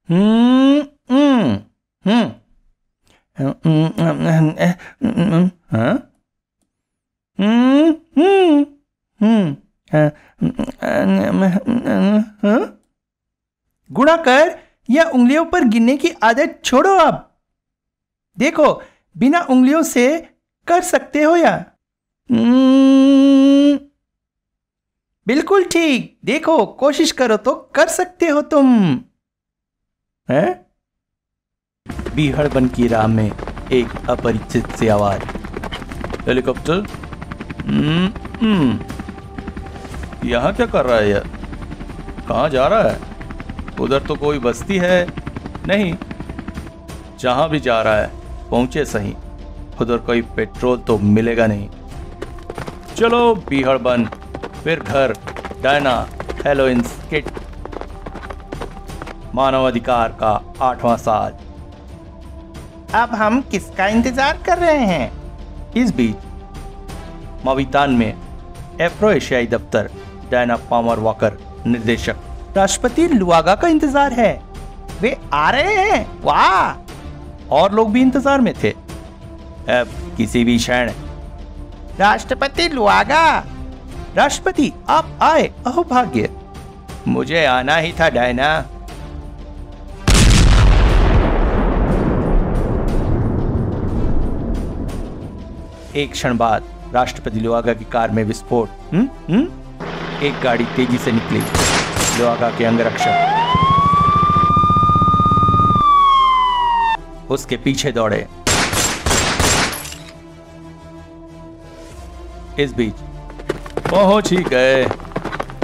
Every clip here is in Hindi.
हम्म हम्म हम्म हाँ? हाँ? गुणा कर या उंगलियों पर गिनने की आदत छोड़ो। अब देखो, बिना उंगलियों से कर सकते हो या? बिल्कुल ठीक। देखो, कोशिश करो तो कर सकते हो तुम। हैं? बीहड़बन की राह में एक अपरिचित सी आवाज। हेलीकॉप्टर? यहाँ क्या कर रहा है यार? कहाँ जा रहा है? उधर तो कोई बस्ती है नहीं। जहाँ भी जा रहा है पहुँचे सही। उधर कोई पेट्रोल तो मिलेगा नहीं। चलो बीहड़बन, फिर घर, डायना, हेलोइन्स किट, मानवाधिकार का 8वां साल। अब हम किसका इंतजार कर रहे हैं? इस बीच मवितान में एफ्रो एशियाई दफ्तर, डायना पामर वॉकर निर्देशक, राष्ट्रपति लुआगा का इंतजार है। वे आ रहे हैं। वाह! और लोग भी इंतजार में थे। अब किसी भी क्षण। राष्ट्रपति लुआगा! राष्ट्रपति, आप आए। अहो भाग्य! मुझे आना ही था डायना। एक क्षण बाद राष्ट्रपति लुआगा की कार में विस्फोट। एक गाड़ी तेजी से निकली। लुआगा के अंगरक्षक उसके पीछे दौड़े। इस बीच पहुंच ही गए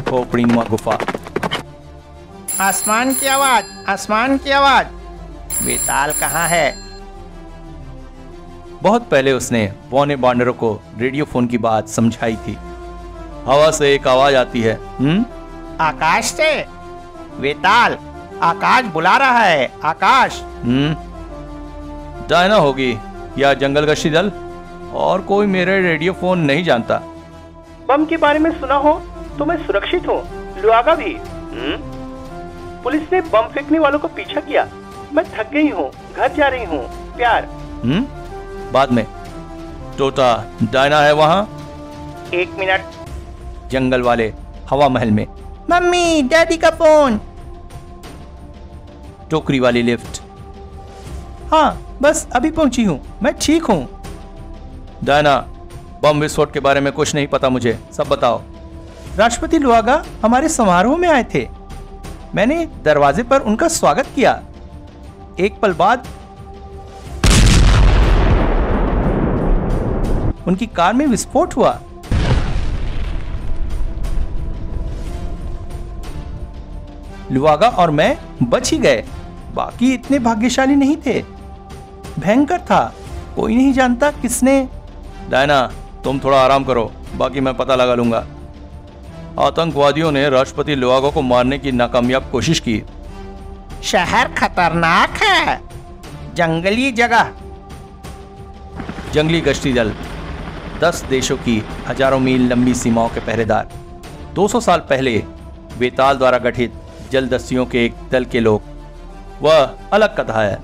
खोपड़ीनुमा गुफा। आसमान की आवाज, आसमान की आवाज। वेताल कहाँ है? बहुत पहले उसने वॉने बांडरों को रेडियो फोन की बात समझाई थी। हवा से एक आवाज आती है। आकाश से? वेताल, आकाश बुला रहा है। आकाश। डायना होगी या जंगल गश्ती दल। और कोई मेरे रेडियो फोन नहीं जानता। बम के बारे में सुना हो तो मैं सुरक्षित हूँ। लुआगा भी। पुलिस ने बम फेंकने वालों को पीछा किया। मैं थक गई हूँ, घर जा रही हूँ। प्यार। बाद में। टोटा, डायना है वहाँ? 1 मिनट। जंगल वाले हवा महल में। मम्मी, डैडी का फोन। टोकरी वाली लिफ्ट। हाँ, बस अभी पहुंची हूँ। मैं ठीक हूँ। डायना, बम विस्फोट के बारे में कुछ नहीं पता मुझे, सब बताओ। राष्ट्रपति लुआगा हमारे समारोह में आए थे। मैंने दरवाजे पर उनका स्वागत किया। एक पल बाद उनकी कार में विस्फोट हुआ। लुआगा और मैं बच ही गए। बाकी इतने भाग्यशाली नहीं थे। भयंकर था। कोई नहीं जानता किसने। डायना, तुम थोड़ा आराम करो, बाकी मैं पता लगा लूंगा। आतंकवादियों ने राष्ट्रपति लुआगा को मारने की नाकामयाब कोशिश की। शहर खतरनाक है। जंगली जगह। जंगली गश्ती दल, 10 देशों की हजारों मील लंबी सीमाओं के पहरेदार। 200 साल पहले वेताल द्वारा गठित जलदस्युओं के एक दल के लोग। वह अलग कथा है।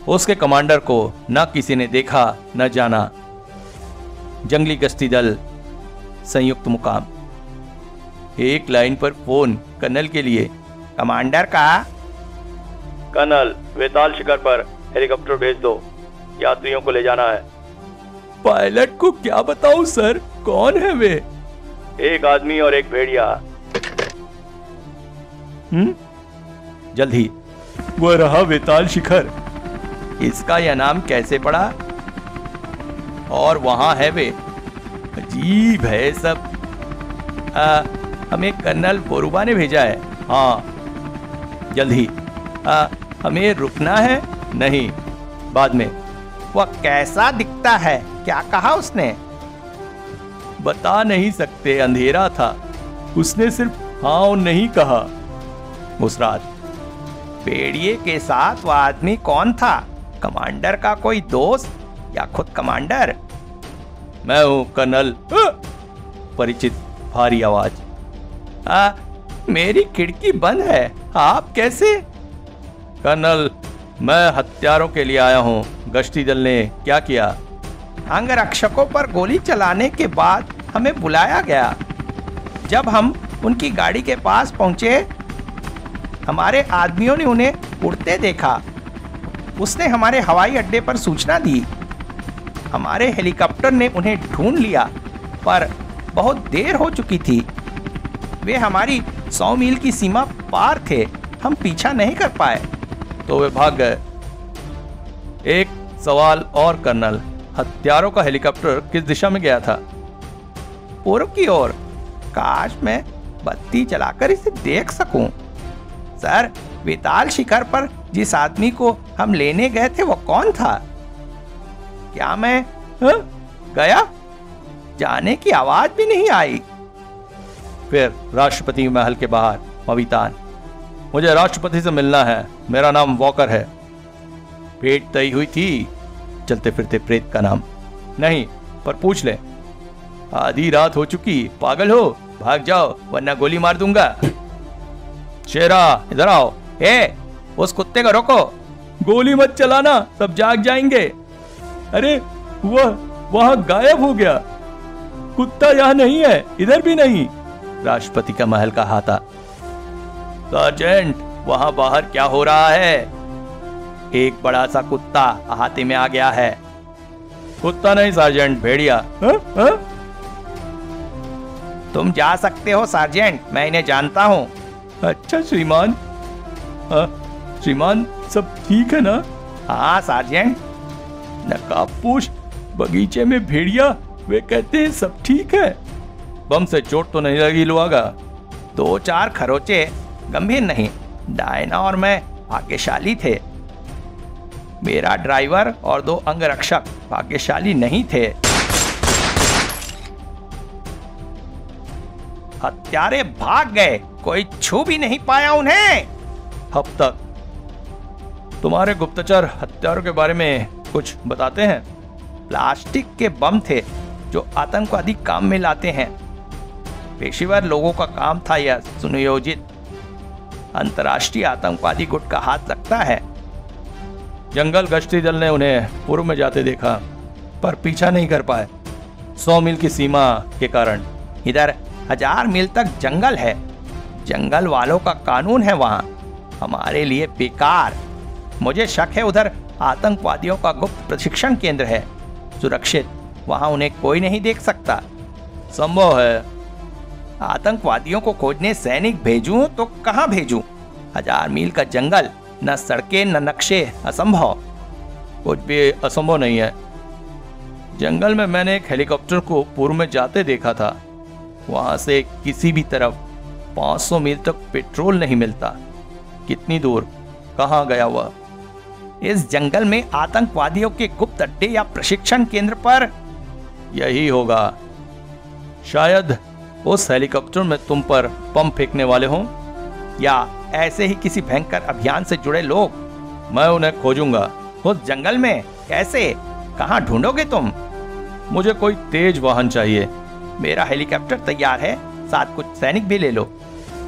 उसके कमांडर को न किसी ने देखा न जाना। जंगली गश्ती दल, संयुक्त मुकाम। एक लाइन पर फोन कर्नल के लिए। कमांडर का? कर्नल, वेताल शिखर पर हेलीकॉप्टर भेज दो। यात्रियों को ले जाना है। पायलट को क्या बताऊं सर? कौन है वे? एक आदमी और एक भेड़िया। जल्द ही। वह रहा वेताल शिखर। इसका यह नाम कैसे पड़ा? और वहां है वे। अजीब है सब। हमें कर्नल बोरुबा ने भेजा है। हाँ, जल्द ही। हमें रुकना है? नहीं, बाद में। वह कैसा दिखता है? क्या कहा उसने? बता नहीं सकते, अंधेरा था। उसने सिर्फ हाँ और नहीं कहा। उस रात भेड़िए के साथ वह आदमी कौन था? कमांडर का कोई दोस्त या खुद कमांडर? मैं हूं कर्नल। परिचित भारी आवाज। मेरी खिड़की बंद है। आप कैसे? कर्नल, मैं हत्यारों के लिए आया हूँ। गश्ती दल ने क्या किया? अंगरक्षकों पर गोली चलाने के बाद हमें बुलाया गया। जब हम उनकी गाड़ी के पास पहुंचे, हमारे आदमियों ने उन्हें उड़ते देखा। उसने हमारे हवाई अड्डे पर सूचना दी। हमारे हेलीकॉप्टर ने उन्हें ढूंढ लिया, पर बहुत देर हो चुकी थी। वे हमारी 100 मील की सीमा पार थे। हम पीछा नहीं कर पाए, तो वे भाग गए। एक सवाल और कर्नल, हत्यारों का हेलीकॉप्टर किस दिशा में गया था? पूर्व की ओर। काश मैं बत्ती जलाकर इसे देख सकूं। सर, विताल शिखर पर जिस आदमी को हम लेने गए थे वो कौन था? क्या मैं गया? जाने की आवाज भी नहीं आई। फिर राष्ट्रपति महल के बाहर मवितान, मुझे राष्ट्रपति से मिलना है। मेरा नाम वॉकर है। भेंट तय हुई थी। चलते फिरते प्रेत का नाम नहीं, पर पूछ ले। आधी रात हो चुकी। पागल हो? भाग जाओ वरना गोली मार दूंगा। शेरा, इधर आओ। उस कुत्ते को रोको। गोली मत चलाना, सब जाग जाएंगे। अरे वह वहां गायब हो गया। कुत्ता यहाँ नहीं है, इधर भी नहीं। राष्ट्रपति का महल कहा था। सार्जेंट, वहां बाहर क्या हो रहा है? एक बड़ा सा कुत्ता अहाते में आ गया है। कुत्ता नहीं सार्जेंट, भेड़िया। तुम जा सकते हो सार्जेंट, मैं इन्हें जानता हूँ। अच्छा श्रीमान। श्रीमान, सब ठीक है ना? हाँ सार्जेंट। नकाबपोश, बगीचे में भेड़िया, वे कहते हैं सब ठीक है। बम से चोट तो नहीं लगी लुआगा? 2-4 खरोचे, गंभीर नहीं। डायना और मैं भाग्यशाली थे। मेरा ड्राइवर और 2 अंगरक्षक भाग्यशाली नहीं थे। हत्यारे भाग गए, कोई छू भी नहीं पाया उन्हें। अब तक तुम्हारे गुप्तचर हत्यारों के बारे में कुछ बताते हैं? प्लास्टिक के बम थे जो आतंकवादी काम में लाते हैं। पेशेवर लोगों का काम था यह सुनियोजित। अंतर्राष्ट्रीय आतंकवादी गुट का हाथ लगता है। जंगल गश्ती दल ने उन्हें पूर्व में जाते देखा, पर पीछा नहीं कर पाए। 100 मील की सीमा के कारण। इधर 1000 मील तक जंगल है। जंगल वालों का कानून है वहां, हमारे लिए बेकार। मुझे शक है उधर आतंकवादियों का गुप्त प्रशिक्षण केंद्र है, सुरक्षित। वहां उन्हें कोई नहीं देख सकता। संभव है। आतंकवादियों को खोजने सैनिक भेजूं तो कहां भेजूं? 1000 मील का जंगल, न सड़कें न नक्शे, असंभव। कुछ भी असंभव नहीं है। जंगल में मैंने एक हेलीकॉप्टर को पूर्व में जाते देखा था। वहां से किसी भी तरफ 500 मील तक पेट्रोल नहीं मिलता। कितनी दूर? कहां गया वह? इस जंगल में आतंकवादियों के गुप्त अड्डे या प्रशिक्षण केंद्र पर। यही होगा। शायद उस हेलीकॉप्टर में तुम पर बम फेंकने वाले हों, या ऐसे ही किसी भयंकर अभियान से जुड़े लोग। मैं उन्हें खोजूंगा। उस जंगल में कैसे? कहां ढूंढोगे तुम? मुझे कोई तेज वाहन चाहिए। मेरा हेलीकॉप्टर तैयार है, साथ कुछ सैनिक भी ले लो।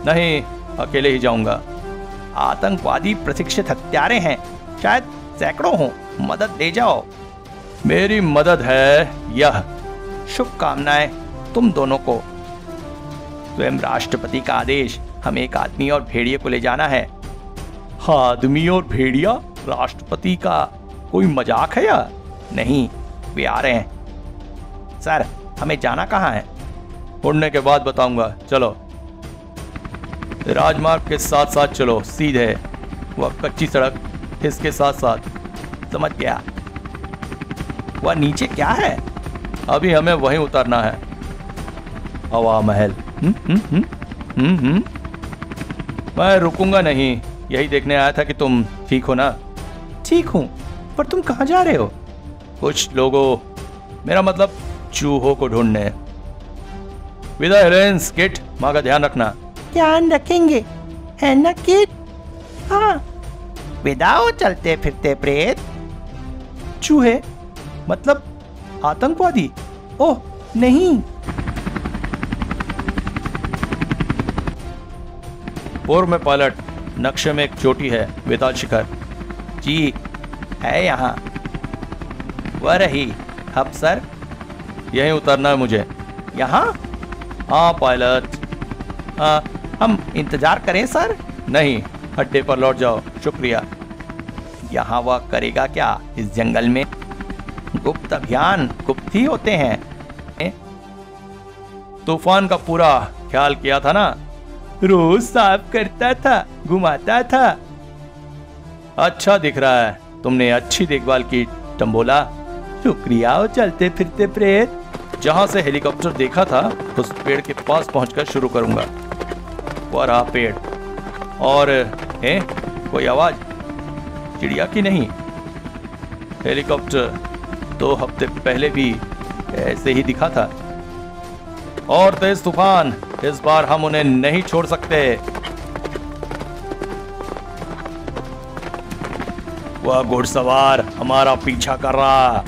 नहीं, अकेले ही जाऊंगा। आतंकवादी प्रशिक्षित हत्यारे हैं, शायद सैकड़ों हों। मदद ले जाओ। मेरी मदद है यह। शुभकामनाएं तुम दोनों को। स्वयं राष्ट्रपति का आदेश। हमें एक आदमी और भेड़िए को ले जाना है। आदमी और भेड़िया? राष्ट्रपति का कोई मजाक है या नहीं? वे आ रहे हैं। सर, हमें जाना कहाँ है? उड़ने के बाद बताऊंगा। चलो। राजमार्ग के साथ साथ चलो, सीधे। वह कच्ची सड़क, इसके साथ साथ। समझ गया। वह नीचे क्या है? अभी हमें वहीं उतरना है। हवा महल। मैं रुकूंगा नहीं। यही देखने आया था कि तुम ठीक हो ना? ठीक हूं, पर तुम कहां जा रहे हो? कुछ लोगों, मेरा मतलब चूहों को ढूंढने। विदा हेलेंस, किट, माँ का ध्यान रखना। ध्यान रखेंगे, है ना किट? हाँ। विदाओ चलते फिरते प्रेत। चूहे? मतलब आतंकवादी? ओह नहीं। पूर्व में पायलट, नक्शे में एक चोटी है, वेताल शिखर। जी है यहाँ। वह रही। अब सर यहीं उतरना है मुझे। यहाँ? हाँ पायलट। हम इंतजार करें सर? नहीं, अड्डे पर लौट जाओ, शुक्रिया। यहाँ वह करेगा क्या इस जंगल में? गुप्त अभियान गुप्त ही होते हैं। तूफान का पूरा ख्याल किया था ना? रोज साफ करता था, घुमाता था। अच्छा दिख रहा है, तुमने अच्छी देखभाल की टम्बोला। शुक्रिया ओ चलते फिरते प्रेत। जहां से हेलीकॉप्टर देखा था उस पेड़ के पास पहुंचकर शुरू करूंगा। वह रहा पेड़। और कोई आवाज? चिड़िया की नहीं। हेलीकॉप्टर 2 हफ्ते पहले भी ऐसे ही दिखा था। और तेज तूफान, इस बार हम उन्हें नहीं छोड़ सकते। वह घुड़सवार हमारा पीछा कर रहा,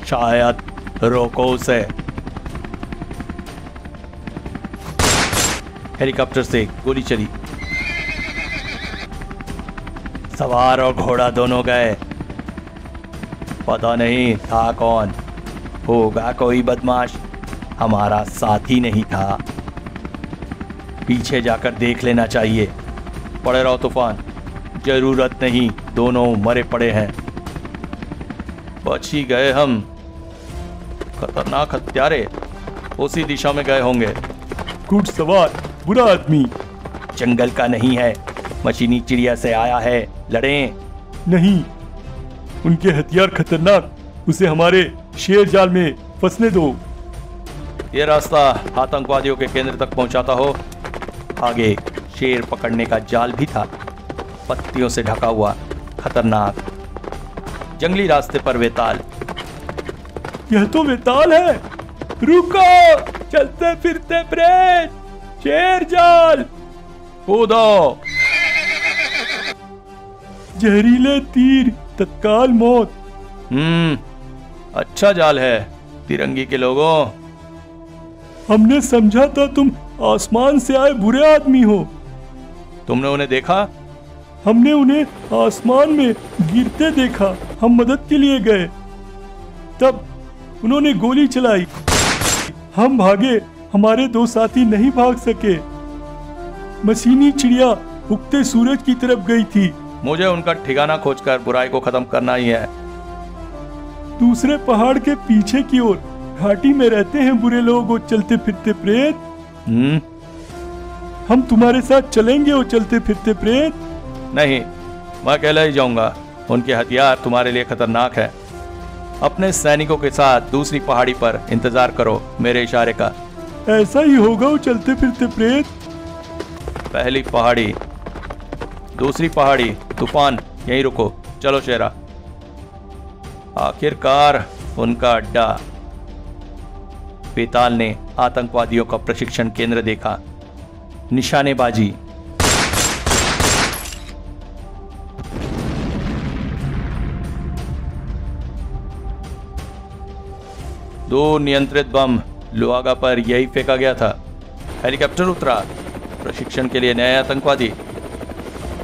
शायद रोको उसे। हेलीकॉप्टर से गोली चली। सवार और घोड़ा दोनों गए। पता नहीं था कौन, होगा कोई बदमाश, हमारा साथी नहीं था। पीछे जाकर देख लेना चाहिए। पड़े रहो तूफान, जरूरत नहीं, दोनों मरे पड़े हैं। बच ही गए हम। खतरनाक हत्यारे उसी दिशा में गए होंगे। घुड़सवार बुरा आदमी। जंगल का नहीं है, मशीनी चिड़िया से आया है। लड़ें? नहीं, उनके हथियार खतरनाक, उसे हमारे शेर जाल में फंसने दो। ये रास्ता आतंकवादियों के केंद्र तक पहुंचाता हो। आगे शेर पकड़ने का जाल भी था, पत्तियों से ढका हुआ, खतरनाक। जंगली रास्ते पर वेताल। यह तो वेताल है। रुको, चलते फिरते प्रेत, शेर जाल। कूदो। जहरीले तीर, तत्काल मौत। अच्छा जाल है तिरंगी के लोगों। हमने समझा था तुम आसमान से आए बुरे आदमी हो। तुमने उन्हें देखा? हमने उन्हें आसमान में गिरते देखा। हम मदद के लिए गए, तब उन्होंने गोली चलाई। हम भागे, हमारे 2 साथी नहीं भाग सके। मशीनी चिड़िया उगते सूरज की तरफ गई थी। मुझे उनका ठिकाना खोजकर बुराई को खत्म करना ही है। दूसरे पहाड़ के पीछे की ओर घाटी में रहते हैं बुरे लोग और चलते फिरते प्रेत। हम तुम्हारे साथ चलेंगे और चलते फिरते प्रेत। नहीं, मैं अकेला ही जाऊंगा। उनके हथियार तुम्हारे लिए खतरनाक है। अपने सैनिकों के साथ दूसरी पहाड़ी पर इंतजार करो मेरे इशारे का। ऐसा ही होगा वो चलते फिरते प्रेत। पहली पहाड़ी, दूसरी पहाड़ी, तूफान यहीं रुको। चलो शेरा। आखिरकार उनका अड्डा। वेताल ने आतंकवादियों का प्रशिक्षण केंद्र देखा। निशानेबाजी। दो नियंत्रित बम लुआगा पर यही फेंका गया था। हेलीकॉप्टर उतरा। प्रशिक्षण के लिए नए आतंकवादी।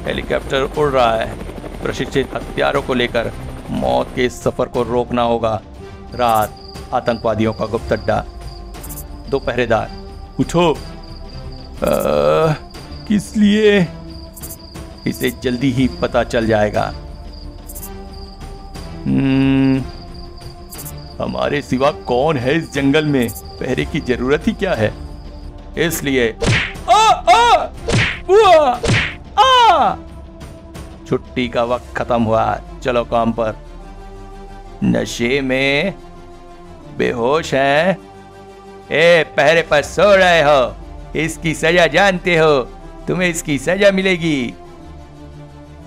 हेलीकॉप्टर उड़ रहा है। प्रशिक्षित हथियारों को लेकर मौत के इस सफर को रोकना होगा। रात, आतंकवादियों का गुप्त अड्डा। 2 पहरेदार। उठो। किस लिए? इसे जल्दी ही पता चल जाएगा। हमारे सिवा कौन है इस जंगल में? पहरे की जरूरत ही क्या है? इसलिए छुट्टी का वक्त खत्म हुआ। चलो काम पर। नशे में बेहोश हैं? पहरे पर सो रहे हो, इसकी सजा जानते हो? तुम्हें इसकी सजा मिलेगी।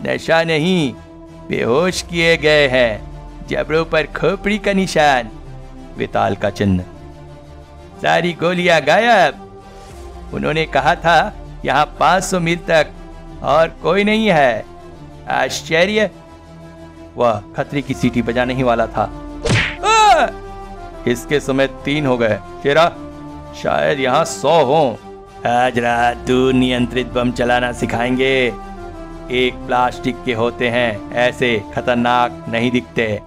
नशा नहीं, बेहोश किए गए हैं। जबड़ों पर खोपड़ी का निशान, वेताल का चिन्ह। सारी गोलियां गायब। उन्होंने कहा था यहाँ 500 मील तक और कोई नहीं है। आश्चर्य। वह खतरे की सीटी बजाने ही वाला था। इसके समय 3 हो गए। शेरा, शायद यहाँ 100 हो। आज रात तू नियंत्रित बम चलाना सिखाएंगे। एक प्लास्टिक के होते हैं, ऐसे खतरनाक नहीं दिखते।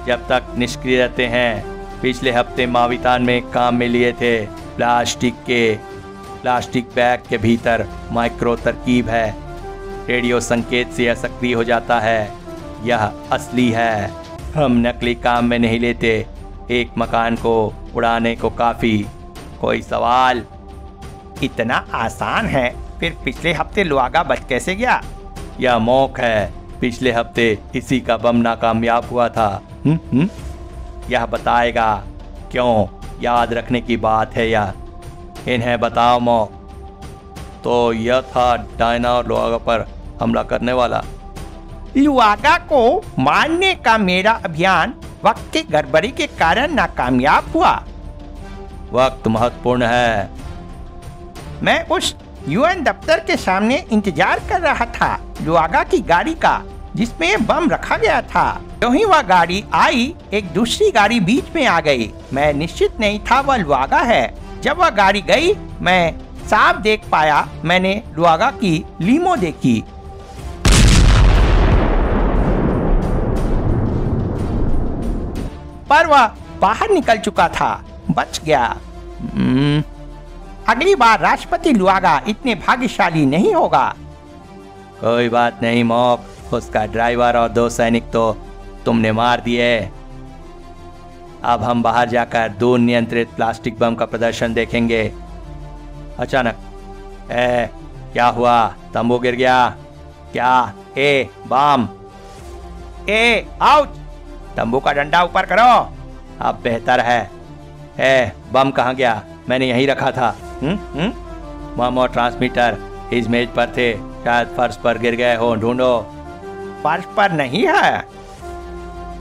जब तक निष्क्रिय रहते हैं। पिछले हफ्ते मावितान में काम में लिए थे। प्लास्टिक बैग के भीतर माइक्रो तरकीब है। रेडियो संकेत से यह सक्रिय हो जाता है। यह असली है। हम नकली काम में नहीं लेते। एक मकान को उड़ाने को काफी। कोई सवाल? इतना आसान है, फिर पिछले हफ्ते लुआगा बच कैसे गया? यह मौक है। पिछले हफ्ते इसी का बम नाकामयाब हुआ था। यह बताएगा क्यों। याद रखने की बात है यह। इन्हें बताओ मौक। तो यह था डायना और लुआगा पर हमला करने वाला। लुआगा को मारने का मेरा अभियान वक्त की गड़बड़ी के कारण नाकामयाब हुआ। वक्त महत्वपूर्ण है। मैं उस यूएन दफ्तर के सामने इंतजार कर रहा था लुआगा की गाड़ी का, जिसमें ये बम रखा गया था। तो ही वह गाड़ी आई, एक दूसरी गाड़ी बीच में आ गई। मैं निश्चित नहीं था वह लुआगा है। जब वह गाड़ी गई, मैं साफ देख पाया। मैंने लुआगा की लीमो देखी। पर वह बाहर निकल चुका था, बच गया। अगली बार राष्ट्रपति लुआगा इतने भाग्यशाली नहीं होगा। कोई बात नहीं मौक, उसका ड्राइवर और 2 सैनिक तो तुमने मार दिए। अब हम बाहर जाकर दूर नियंत्रित प्लास्टिक बम का प्रदर्शन देखेंगे। अचानक क्या हुआ? तंबू गिर गया क्या? बम! आउच! तंबू का डंडा ऊपर करो। अब बेहतर है। बम कहाँ गया? मैंने यहीं रखा था। बम और ट्रांसमीटर इस मेज पर थे, शायद फर्श पर गिर गए हो। ढूंढो। फर्श पर नहीं है।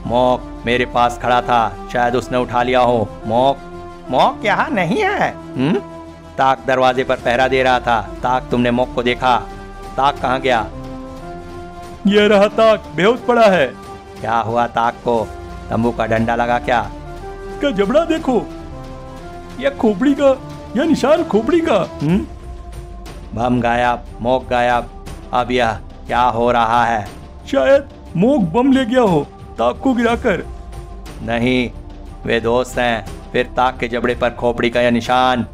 मौक मेरे पास खड़ा था, शायद उसने उठा लिया हो। मौक यहाँ नहीं है। ताक दरवाजे पर पहरा दे रहा था। ताक, तुमने मौक को देखा? ताक कहाँ गया? ये रहा ताक, बेहोश पड़ा है। क्या हुआ ताक को? तंबू का डंडा लगा क्या? इसका जबड़ा देखो, यह खोपड़ी का, यह निशान खोपड़ी का। बम गायब, मौक गायब। अब यह क्या हो रहा है? शायद मौक बम ले गया हो ताक को गिराकर। नहीं, वे दोस्त हैं। फिर ताक के जबड़े पर खोपड़ी का यह निशान।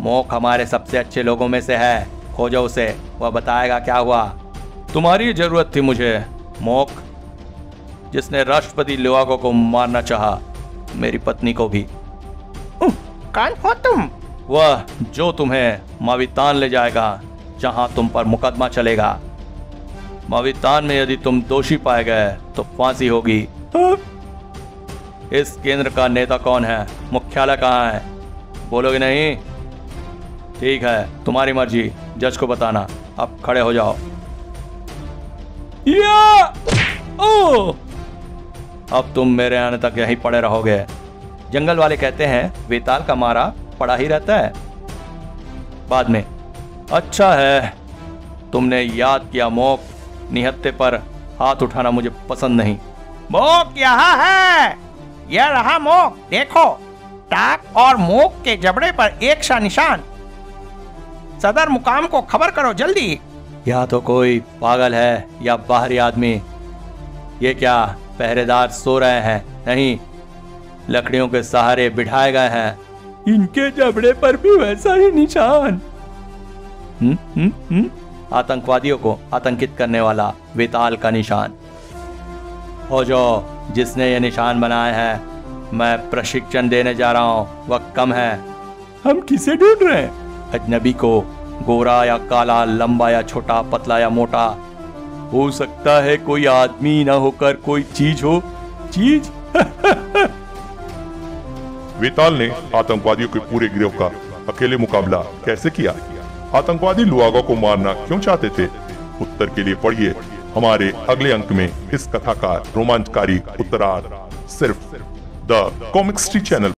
मौक हमारे सबसे अच्छे लोगों में से है। खोजो उसे, वह बताएगा क्या हुआ। तुम्हारी जरूरत थी मुझे मौक, जिसने राष्ट्रपति लुआगा को मारना चाहा, मेरी पत्नी को भी। कौन हो तुम? वह जो तुम्हें मावितान ले जाएगा, जहां तुम पर मुकदमा चलेगा। मावितान में यदि तुम दोषी पाए गए तो फांसी होगी। इस केंद्र का नेता कौन है? मुख्यालय कहाँ है? बोलोगे नहीं? ठीक है, तुम्हारी मर्जी, जज को बताना। अब खड़े हो जाओ। अब तुम मेरे आने तक यहीं पड़े रहोगे। जंगल वाले कहते हैं वेताल का मारा पड़ा ही रहता है। बाद में। अच्छा है, तुमने याद किया मौक। निहत्थे पर हाथ उठाना मुझे पसंद नहीं। मौक यहाँ है। यह रहा मौक, देखो। टाक और मौक के जबड़े पर एक सा निशान। सदर मुकाम को खबर करो जल्दी। या तो कोई पागल है या बाहरी आदमी। ये क्या, पहरेदार सो रहे हैं? नहीं, लकड़ियों के सहारे बिठाए गए हैं। इनके जबड़े पर भी वैसा ही निशान। आतंकवादियों को आतंकित करने वाला वेताल का निशान। हो जो जिसने ये निशान बनाए हैं, मैं प्रशिक्षण देने जा रहा हूँ। वक्त कम है। हम किसे ढूंढ रहे हैं? अजनबी को। गोरा या काला, लंबा या छोटा, पतला या मोटा। हो सकता है कोई आदमी ना होकर कोई चीज हो। चीज? वेताल ने आतंकवादियों के पूरे गिरोह का अकेले मुकाबला कैसे किया? आतंकवादी लुआगा को मारना क्यों चाहते थे? उत्तर के लिए पढ़िए हमारे अगले अंक में इस कथा का रोमांचकारी उत्तरार्ध, सिर्फ द कॉमिक स्ट्री चैनल